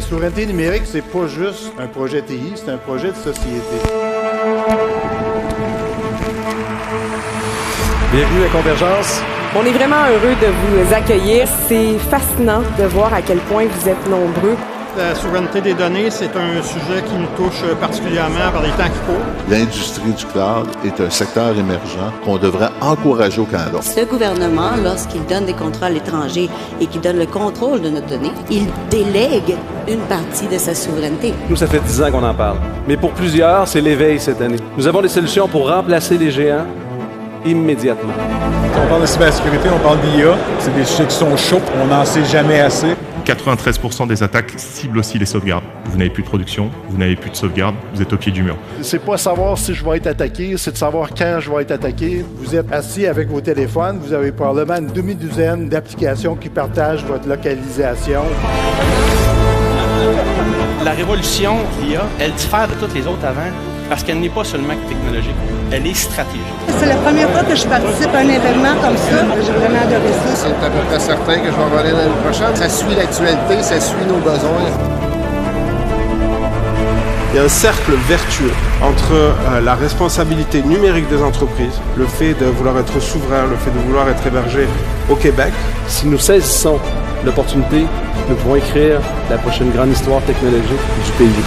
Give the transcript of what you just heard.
souveraineté numérique, c'est pas juste un projet TI, c'est un projet de société. Bienvenue à Convergence. On est vraiment heureux de vous accueillir. C'est fascinant de voir à quel point vous êtes nombreux. La souveraineté des données, c'est un sujet qui nous touche particulièrement par les temps qui courent. L'industrie du cloud est un secteur émergent qu'on devrait encourager au Canada. Ce gouvernement, lorsqu'il donne des contrats à l'étranger et qu'il donne le contrôle de notre donnée, il délègue une partie de sa souveraineté. Nous, ça fait 10 ans qu'on en parle. Mais pour plusieurs, c'est l'éveil cette année. Nous avons des solutions pour remplacer les géants immédiatement. On parle de cybersécurité, on parle d'IA. C'est des sujets qui sont chauds, on n'en sait jamais assez. 93% des attaques ciblent aussi les sauvegardes. Vous n'avez plus de production, vous n'avez plus de sauvegarde, vous êtes au pied du mur. C'est pas savoir si je vais être attaqué, c'est de savoir quand je vais être attaqué. Vous êtes assis avec vos téléphones, vous avez probablement une demi-douzaine d'applications qui partagent votre localisation. La révolution l'IA, elle diffère de toutes les autres avant parce qu'elle n'est pas seulement technologique, elle est stratégique. C'est la première fois que je participe à un événement comme ça. J'ai vraiment adoré ça. C'est à peu près certain que je vais en aller l'année prochaine. Ça suit l'actualité, ça suit nos besoins. Il y a un cercle vertueux entre la responsabilité numérique des entreprises, le fait de vouloir être souverain, le fait de vouloir être hébergé au Québec. Si nous saisissons l'opportunité, nous pouvons écrire la prochaine grande histoire technologique du pays.